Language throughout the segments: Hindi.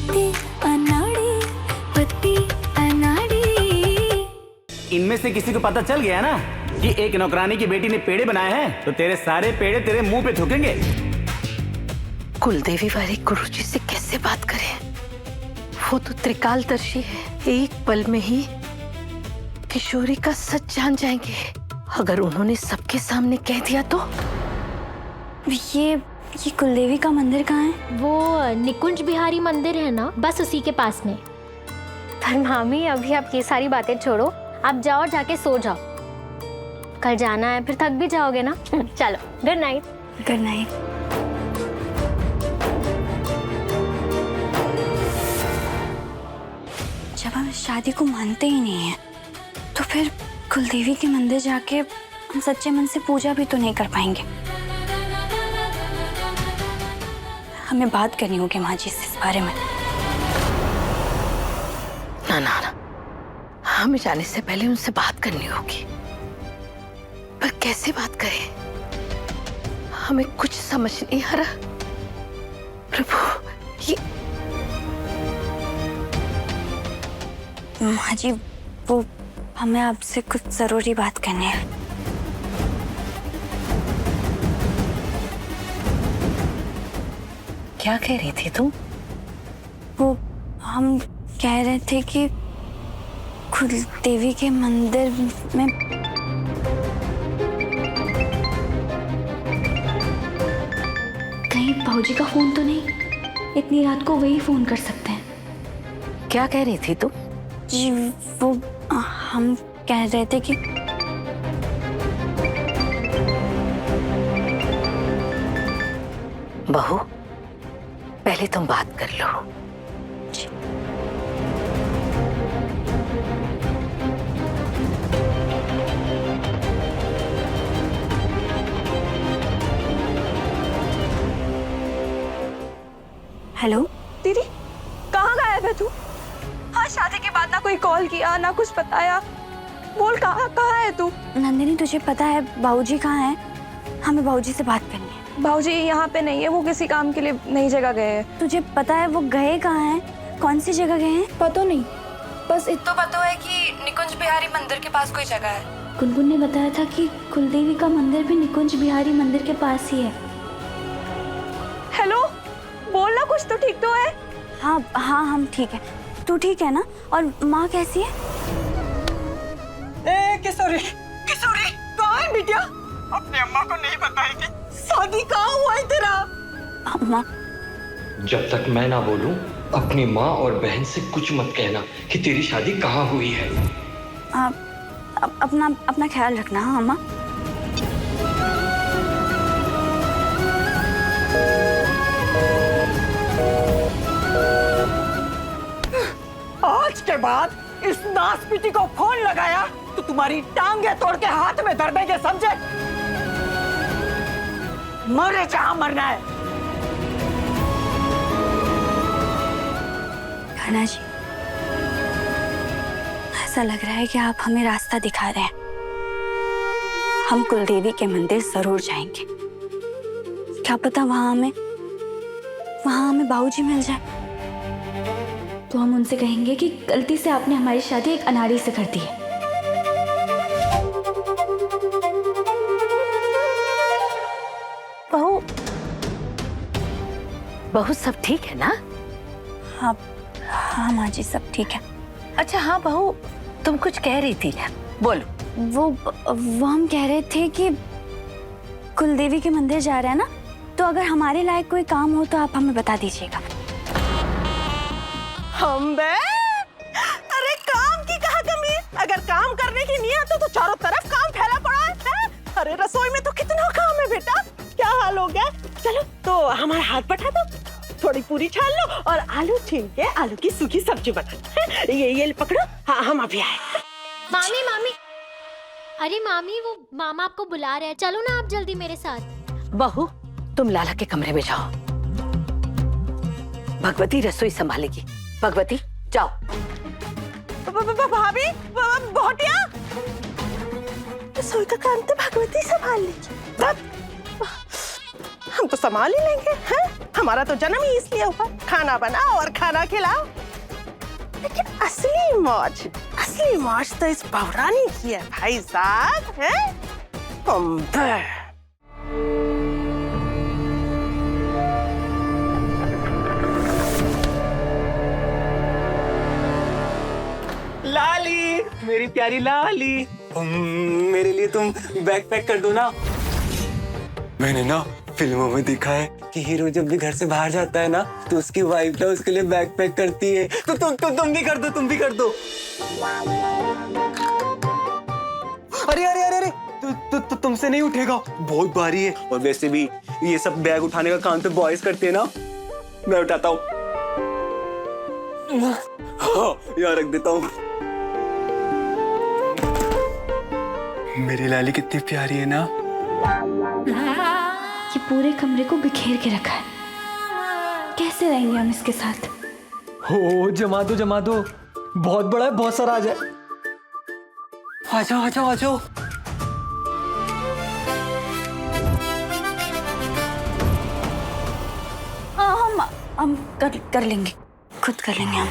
पति अनाड़ी, पति अनाड़ी। इनमें से किसी को पता चल गया ना कि एक नौकरानी की बेटी ने पेड़े बनाए हैं, तो तेरे सारे पेड़े तेरे मुंह पे थूकेंगे। कुलदेवी वाले गुरुजी से कैसे बात करें? वो तो त्रिकालदर्शी है, एक पल में ही किशोरी का सच जान जाएंगे। अगर उन्होंने सबके सामने कह दिया तो? ये कुलदेवी का मंदिर कहाँ है? वो निकुंज बिहारी मंदिर है ना, बस उसी के पास में। पर मामी अभी आप ये सारी बातें छोड़ो, आप जाओ और जाके सो जाओ। कल जाना है, फिर थक भी जाओगे ना। चलो, गुड नाइट। Good night. जब हम इस शादी को मानते ही नहीं है, तो फिर कुलदेवी के मंदिर जाके हम सच्चे मन से पूजा भी तो नहीं कर पाएंगे। हमें बात करनी होगी माँ जी से इस बारे में। ना, हमें जाने से पहले उनसे बात करनी होगी। पर कैसे बात करें? हमें कुछ समझ नहीं आ रहा। प्रभु, ये माँ जी, वो हमें आपसे कुछ जरूरी बात करनी है। क्या कह रही थी तुम? वो हम कह रहे थे कि कुलदेवी के मंदिर में कहीं भाऊजी का फोन तो नहीं? इतनी रात को वही फोन कर सकते हैं। क्या कह रही थी तुम? जी, वो हम कह रहे थे कि बहू, पहले तुम बात कर लो। हेलो दीदी, कहाँ गायब है तू? हाँ, शादी के बाद ना कोई कॉल किया ना कुछ बताया। बोल, कहाँ है तू? नंदिनी, तुझे पता है बाबूजी कहाँ है? हमें बाबूजी से बात करनी है। भाऊजी यहाँ पे नहीं है, वो किसी काम के लिए नई जगह गए हैं। तुझे पता है वो गए कहाँ हैं? कौन सी जगह गए हैं? पता नहीं, बस तो पता है कि निकुंज बिहारी मंदिर के पास कोई जगह है। गुनगुन ने बताया था कि कुलदेवी का मंदिर भी निकुंज बिहारी मंदिर के पास ही है। हेलो, बोलना, कुछ तो ठीक तो है? हाँ, हम ठीक है। तू ठीक है ना? और माँ कैसी है? किशोरी, कहाँ है बिटिया? अपनी अम्मा को नहीं बताएगी। शादी कहाँ हुआ है तेरा? अम्मा, जब तक मैं ना बोलूं, अपनी माँ और बहन से कुछ मत कहना कि तेरी शादी कहाँ हुई है। अपना ख्याल रखना। हाँ अम्मा। आज के बाद इस नासपीटी को फोन लगाया तो तुम्हारी टांगे तोड़ के हाथ में धर देंगे, समझे? मरे जहां मरना है। खाना जी, ऐसा लग रहा है कि आप हमें रास्ता दिखा रहे हैं। हम कुलदेवी के मंदिर जरूर जाएंगे। क्या पता वहां हमें बाबूजी मिल जाए। तो हम उनसे कहेंगे कि गलती से आपने हमारी शादी एक अनाड़ी से कर दी है। बहू, सब ठीक है ना? हाँ माँ जी, सब ठीक है। अच्छा हाँ बहू, तुम कुछ कह रही थी, बोलो। वो हम कह रहे थे कि कुलदेवी के मंदिर जा रहे हैं ना, तो अगर हमारे लायक कोई काम हो तो आप हमें बता दीजिएगा। हम बे? अरे काम की कहाँ कमी है? अगर काम करने की नियत हो तो चारों तरफ काम फैला पड़ा है। अरे रसोई में तो कितना काम है बेटा। क्या हाल हो गया? चलो तो हमारा हाथ बटा दो, थोड़ी पूरी छान लो और आलू छील के आलू की सूखी सब्जी बना। ये पकड़ो। हाँ, हम अभी आए। मामी, अरे मामी, वो मामा आपको बुला रहे हैं, चलो ना आप जल्दी मेरे साथ। बहू, तुम लाला के कमरे में जाओ, भगवती रसोई संभालेगी। भगवती जाओ। भाभी, बहुटिया, रसोई का काम तो भगवती संभाल लीजिए। हम तो संभाल ही लेंगे, हैं? हमारा तो जन्म ही इसलिए हुआ, खाना बनाओ और खाना खिलाओ। लेकिन असली मौज तो इस बहुरानी की है भाई साहब, है? लाली, मेरी प्यारी लाली, मेरे लिए तुम बैग पैक कर दो ना। मैंने ना फिल्मों में देखा है कि हीरो जब भी घर से बाहर जाता है ना तो उसकी वाइफ ना उसके लिए बैग पैक करती है। तो तुम भी कर दो, तुम भी कर दो। अरे अरे अरे अरे, तुमसे नहीं उठेगा, बहुत भारी है। और वैसे भी ये सब बैग उठाने का काम तो बॉयज करते हैं ना, मैं उठाता हूँ। यहाँ रख देता हूँ। मेरी लाली कितनी प्यारी है ना। ये पूरे कमरे को बिखेर के रखा है, कैसे रहेंगे हम इसके साथ? हो जमा दो, बहुत बड़ा है, बहुत सारा आ जाए। आ जाओ। हाँ, हम कर लेंगे, खुद कर लेंगे हम।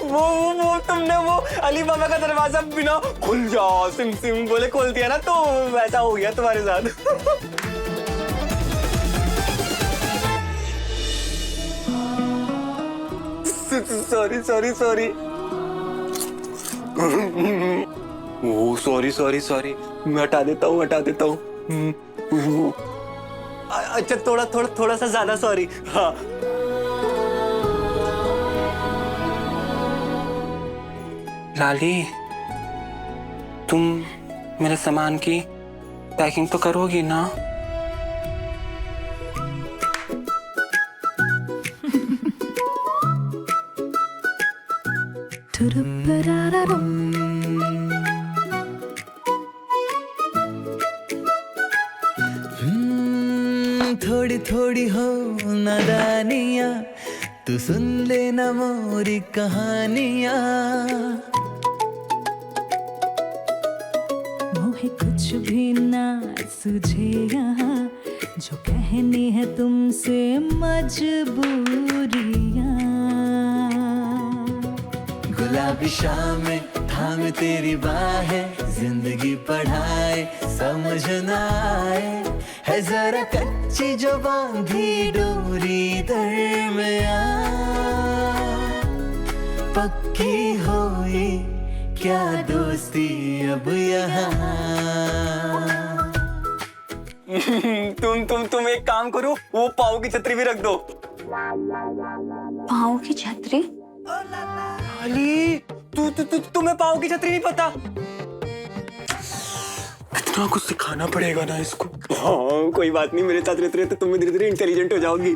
वो तुमने वो अली बाबा का दरवाजा बिना खुल जाओ सिम सिम बोले खोल दिया ना, तो वैसा हो गया तुम्हारे साथ। सॉरी। ओ सॉरी, मैं हटा देता हूँ। अच्छा, थोड़ा सा ज्यादा सॉरी। हाँ, लाली, तुम मेरे सामान की पैकिंग तो करोगी ना? थोड़ी थोड़ी हो नादानियाँ, तू सुन लेना मोरी कहानियाँ। मोहे कुछ भी ना सुझे यहाँ, जो कहनी है तुमसे मजबूरियाँ। गुलाबी शामें थाम तेरी बाहें, जिंदगी पढ़ाए समझ ना आए, है जरा कच्ची जो बांधी डोरी दरमियां। पक्की होई क्या दोस्ती अब यहाँ। तुम एक काम करो, वो पाव की छतरी भी रख दो। पाँव की छतरी? अली, तुम्हें पाव की छतरी नहीं पता? इतना कुछ सिखाना पड़ेगा ना इसको। हाँ, कोई बात नहीं, मेरे साथ रहते रहते तुम धीरे धीरे इंटेलिजेंट हो जाओगी।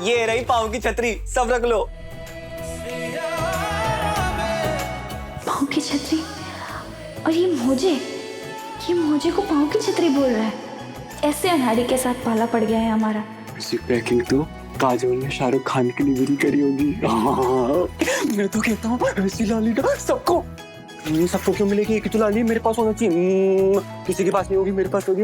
ये रही पाव की छतरी, सब रख लो। पाँव की छतरी? और ये मोजे को पाँव की छतरी बोल रहा है? ऐसे अनाड़ी के साथ पाला पड़ गया है हमारा। ऐसी पैकिंग तो काजोल ने शाहरुख खान के लिए भी करी होगी। हाँ, मैं तो कहता हूँ ऐसी लाली ना सबको क्यों मिलेगी? एक तो लाली मेरे पास होना चाहिए। किसी के पास नहीं होगी, मेरे पास होगी।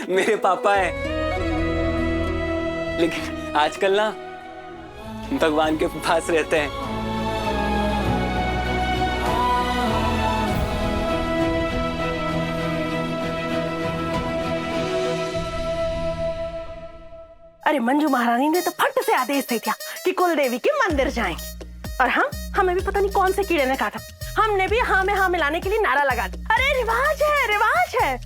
मेरे पापा है, लेकिन आजकल ना भगवान के पास रहते हैं। अरे मंजू महारानी ने तो फट से आदेश दे दिया कि कुल देवी के मंदिर जाएंगे, और हमें भी पता नहीं कौन से कीड़े ने काटा। हमने भी हाँ में हाँ मिलाने के लिए नारा लगा दिया। अरे रिवाज है,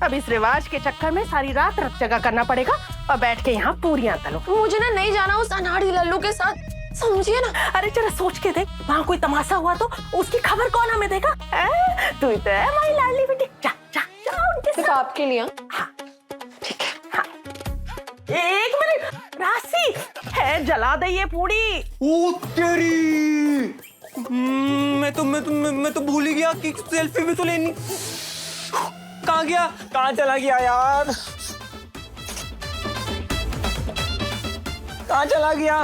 अब इस रिवाज के चक्कर में सारी रात रत जगह करना पड़ेगा और बैठ के यहाँ पूरियां तलो। मुझे ना नहीं जाना उस अनाड़ी लल्लू के साथ, समझिए ना। अरे जरा सोच के देख, वहाँ कोई तमाशा हुआ तो उसकी खबर कौन हमें देगा? तू तो है हमारी लाडली बेटी, जा जा जा उनके सिर्फ साथ। आपके लिए। हाँ ठीक है। हाँ एक मिनट, राशि है, जला दे ये पूरी। ओ तेरी, मैं तो भूल ही गया कि सेल्फी भी तो लेनी। कहाँ गया, कहाँ चला गया यार, कहाँ चला गया?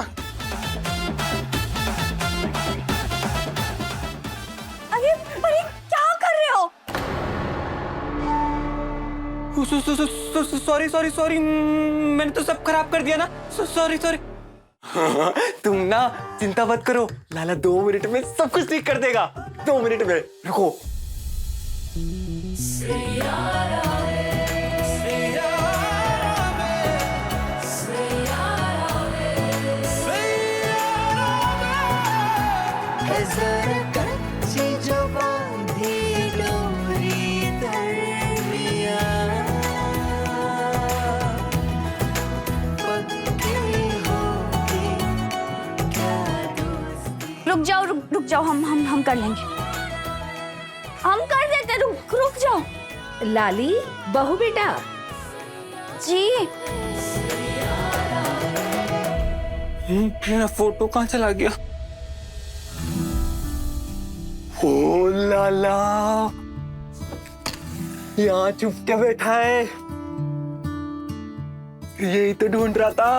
अरे अरे क्या कर रहे हो? सॉरी, मैंने तो सब खराब कर दिया ना, सॉरी। तुम ना चिंता मत करो, लाला 2 मिनट में सब कुछ ठीक कर देगा। 2 मिनट में, रुको। रुक जाओ, हम कर लेंगे, हम कर देते। रुक जाओ। लाली बहू बेटा जी मेरा फोटो कहाँ चला गया? ओ लाला, यहाँ चुप के बैठा है, यही तो ढूंढ रहा था।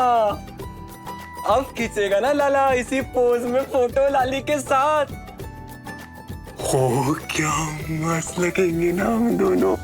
अब खींचेगा ना लाला इसी पोज में फोटो लाली के साथ। हो क्या मस्त लगेंगे ना हम दोनों।